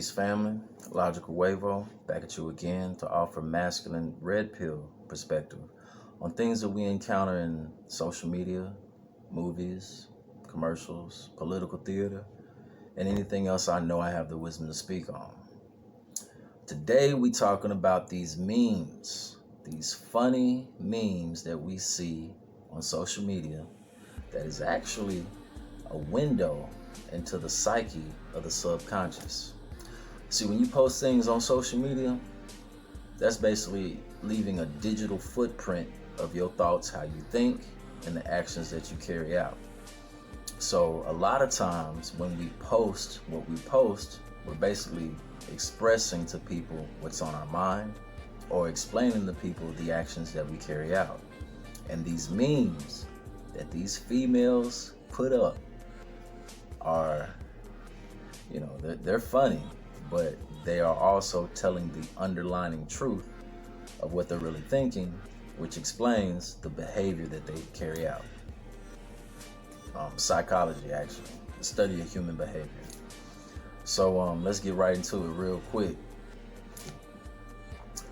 Peace, family. Logical Wavo back at you again to offer masculine red pill perspective on things that we encounter in social media, movies, commercials, political theater, and anything else I know I have the wisdom to speak on. Today we talking about these memes, these funny memes that we see on social media that is actually a window into the psyche of the subconscious. See, when you post things on social media, that's basically leaving a digital footprint of your thoughts, how you think, and the actions that you carry out. So a lot of times when we post what we post, we're basically expressing to people what's on our mind or explaining to people the actions that we carry out. And these memes that these females put up are, they're funny, but they are also telling the underlying truth of what they're really thinking, which explains the behavior that they carry out. Psychology, actually, the study of human behavior. So let's get right into it real quick.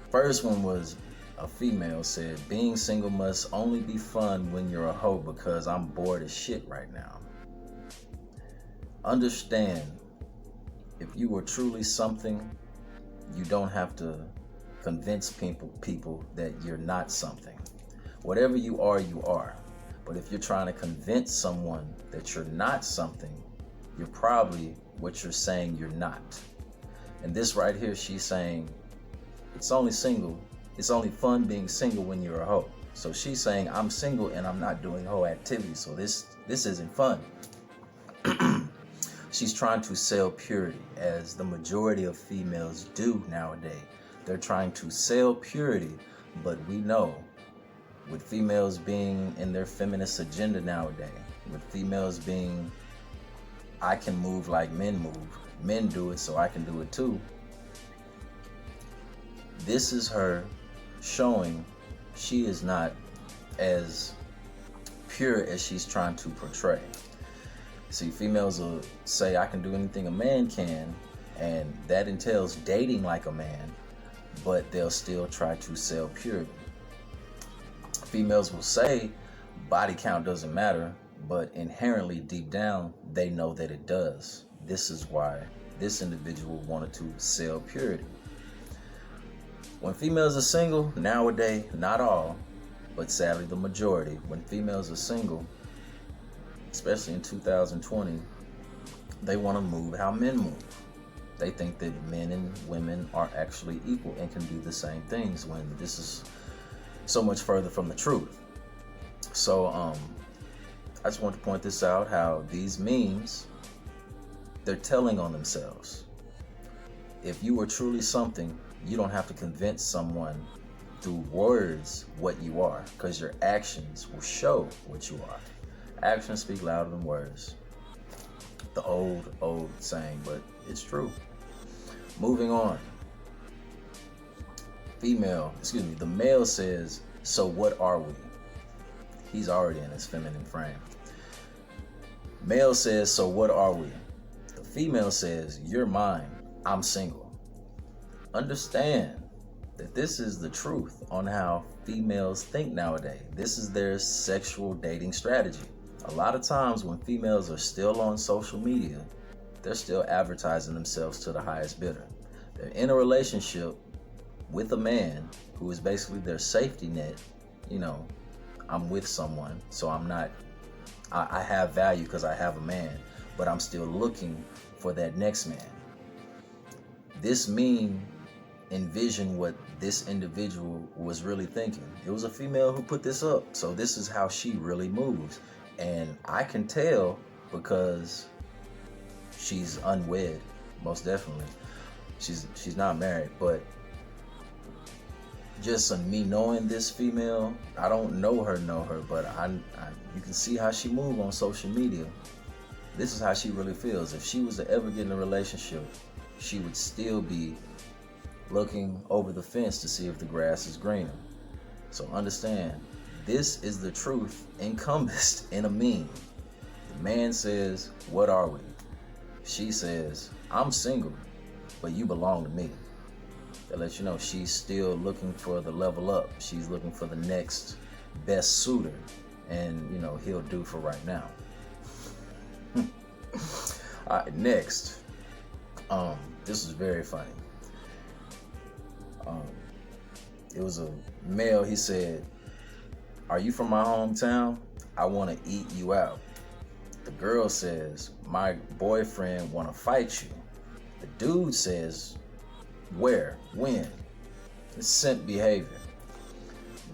First one was a female said, "Being single must only be fun when you're a hoe because I'm bored as shit right now." Understand, if you are truly something, you don't have to convince people that you're not something. Whatever you are, you are. But if you're trying to convince someone that you're not something, you're probably what you're saying you're not. And this right here, she's saying, it's only fun being single when you're a hoe. So she's saying, I'm single and I'm not doing hoe activities, so this isn't fun. She's trying to sell purity, as the majority of females do nowadays. They're trying to sell purity, but we know, with females being in their feminist agenda nowadays, with females being, I can move like men move, men do it so I can do it too. This is her showing she is not as pure as she's trying to portray. See, females will say, I can do anything a man can, and that entails dating like a man, but they'll still try to sell purity. Females will say body count doesn't matter, but inherently deep down, they know that it does. This is why this individual wanted to sell purity. When females are single, nowadays, not all, but sadly the majority, when females are single, especially in 2020, they want to move how men move. They think that men and women are actually equal and can do the same things, when this is so much further from the truth. So I just want to point this out, how these memes, they're telling on themselves. If you are truly something, you don't have to convince someone through words what you are, because your actions will show what you are. Actions speak louder than words. The old saying, but it's true. Moving on. The male says, "So what are we?" He's already in his feminine frame. Male says, "So what are we?" The female says, "You're mine, I'm single." Understand that this is the truth on how females think nowadays. This is their sexual dating strategy. A lot of times when females are still on social media, they're still advertising themselves to the highest bidder. They're in a relationship with a man who is basically their safety net. I'm with someone, so I have value because I have a man, but I'm still looking for that next man. This meme envision what this individual was really thinking. It was a female who put this up, so this is how she really moves. And I can tell because she's unwed, most definitely. She's not married, but just on me knowing this female, I don't know her, but you can see how she moves on social media. This is how she really feels. If she was to ever get in a relationship, she would still be looking over the fence to see if the grass is greener. So understand, this is the truth encompassed in a meme. The man says, "What are we?" She says, "I'm single." but you belong to me. That lets you know she's still looking for the level up. She's looking for the next best suitor, and he'll do for right now. All right, next. This is very funny. It was a male. He said, "Are you from my hometown? I want to eat you out." The girl says, "My boyfriend want to fight you." The dude says, "Where? When?" It's simp behavior.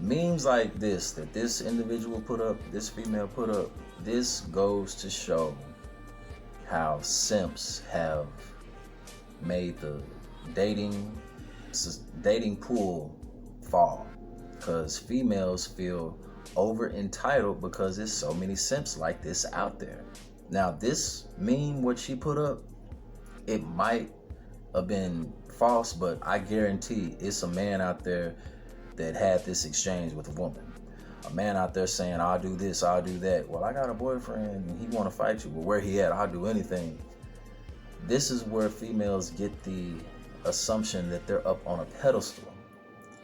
Memes like this that this individual put up, this female put up, this goes to show how simps have made the dating pool fall, because females feel over entitled because there's so many simps like this out there. Now this meme, what she put up, it might have been false, but I guarantee it's a man out there that had this exchange with a woman. A man out there saying, "I'll do this, I'll do that." Well, I got a boyfriend and he want to fight you. Well, where he at? I'll do anything. This is where females get the assumption that they're up on a pedestal.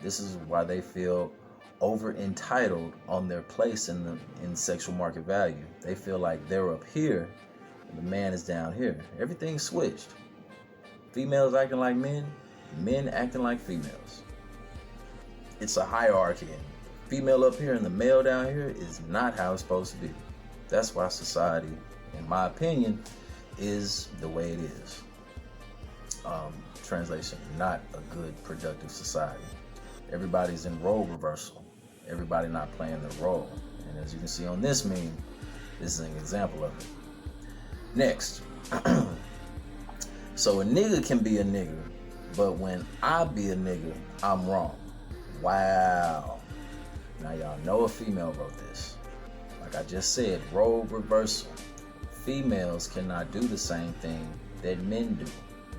This is why they feel over entitled on their place in sexual market value. They feel like they're up here and the man is down here. Everything's switched. Females acting like men, men acting like females. It's a hierarchy. Female up here and the male down here is not how it's supposed to be. That's why society, in my opinion, is the way it is. Translation, not a good, productive society. Everybody's in role reversal. Everybody not playing their role. And as you can see on this meme, this is an example of it. Next. So a nigga can be a nigga, but when I be a nigga, I'm wrong. Wow. Now y'all know a female wrote this. Like I just said, role reversal. Females cannot do the same thing that men do.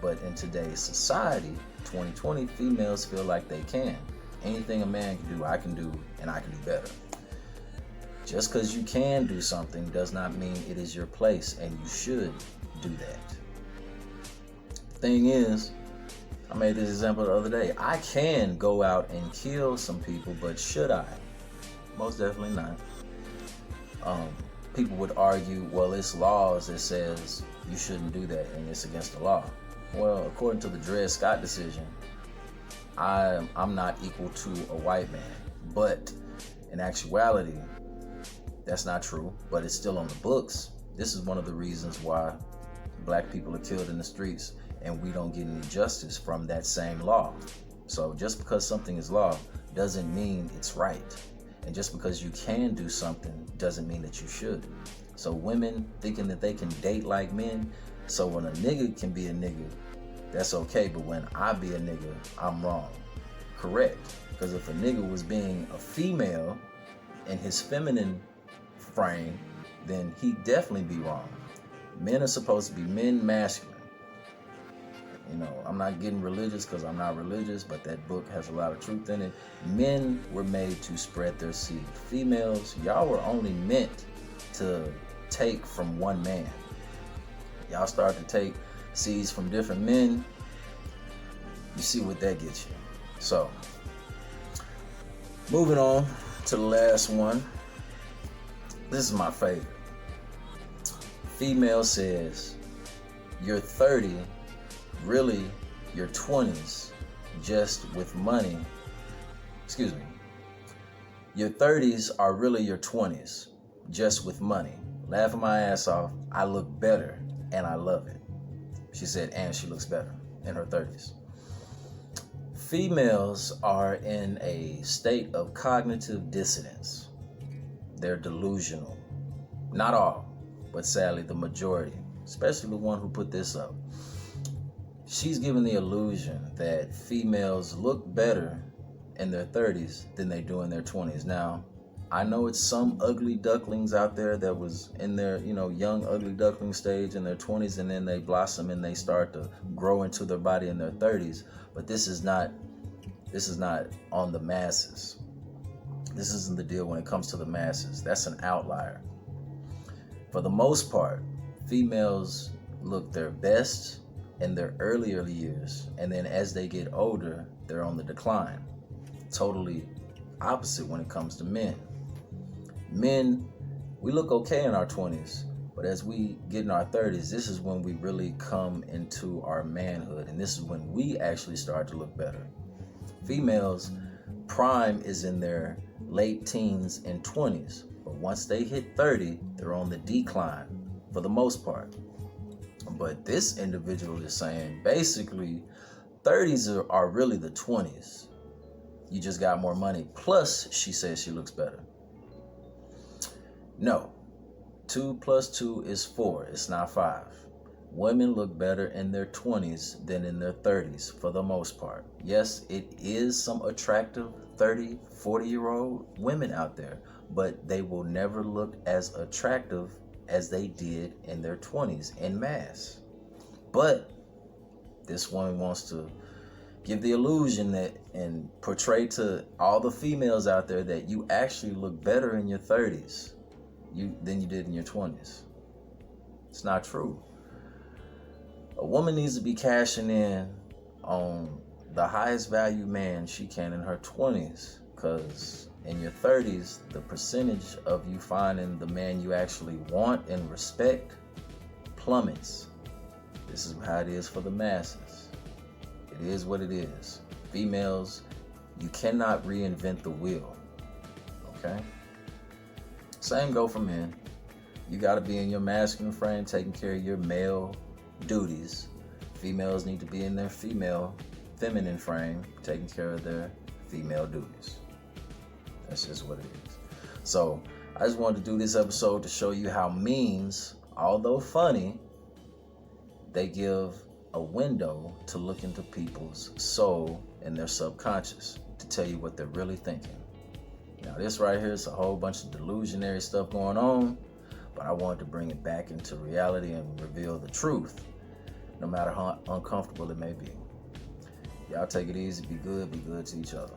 But in today's society, 2020, females feel like they can. Anything a man can do, I can do, and I can do better. Just because you can do something does not mean it is your place, and you should do that. Thing is, I made this example the other day. I can go out and kill some people, but should I? Most definitely not. People would argue, well, it's laws that says you shouldn't do that, and it's against the law. Well, according to the Dred Scott decision, I'm not equal to a white man. But in actuality, that's not true, but it's still on the books. This is one of the reasons why black people are killed in the streets and we don't get any justice from that same law. So just because something is law doesn't mean it's right. And just because you can do something doesn't mean that you should. So women thinking that they can date like men, so when a nigga can be a nigga, that's okay, but when I be a nigga, I'm wrong. Correct. Because if a nigga was being a female in his feminine frame, then he'd definitely be wrong. Men are supposed to be men masculine. I'm not getting religious because I'm not religious, but that book has a lot of truth in it. Men were made to spread their seed. Females, y'all were only meant to take from one man. Y'all start to take seeds from different men, you see what that gets you. So, moving on to the last one. This is my favorite. Female says, "You're 30, really your 20s, just with money." Excuse me. "Your 30s are really your 20s, just with money. Laughing my ass off, I look better and I love it." She said, and she looks better in her 30s. Females are in a state of cognitive dissonance. They're delusional. Not all, but sadly the majority, especially the one who put this up. She's given the illusion that females look better in their 30s than they do in their 20s. Now, I know it's some ugly ducklings out there that was in their, young ugly duckling stage in their 20s, and then they blossom and they start to grow into their body in their 30s. But this is not on the masses. This isn't the deal when it comes to the masses. That's an outlier. For the most part, females look their best in their earlier years, and then as they get older, they're on the decline. Totally opposite when it comes to men. Men, we look okay in our 20s, but as we get in our 30s, this is when we really come into our manhood, and this is when we actually start to look better. Females, prime is in their late teens and 20s, but once they hit 30, they're on the decline for the most part. But this individual is saying basically 30s are really the 20s. You just got more money. Plus, she says she looks better. No, 2 plus 2 is 4. It's not 5. Women look better in their 20s than in their 30s for the most part. Yes, it is some attractive 30, 40-year-old women out there, but they will never look as attractive as they did in their 20s en masse. But this woman wants to give the illusion that and portray to all the females out there that you actually look better in your 30s than you did in your 20s. It's not true. A woman needs to be cashing in on the highest value man she can in her 20s, because in your 30s, the percentage of you finding the man you actually want and respect plummets. This is how it is for the masses. It is what it is. Females, you cannot reinvent the wheel. Okay? Same go for men. You got to be in your masculine frame, taking care of your male duties. Females need to be in their feminine frame, taking care of their female duties. That's just what it is. So I just wanted to do this episode to show you how memes, although funny, they give a window to look into people's soul and their subconscious to tell you what they're really thinking. Now this right here is a whole bunch of delusionary stuff going on, but I wanted to bring it back into reality and reveal the truth, no matter how uncomfortable it may be. Y'all take it easy, be good to each other.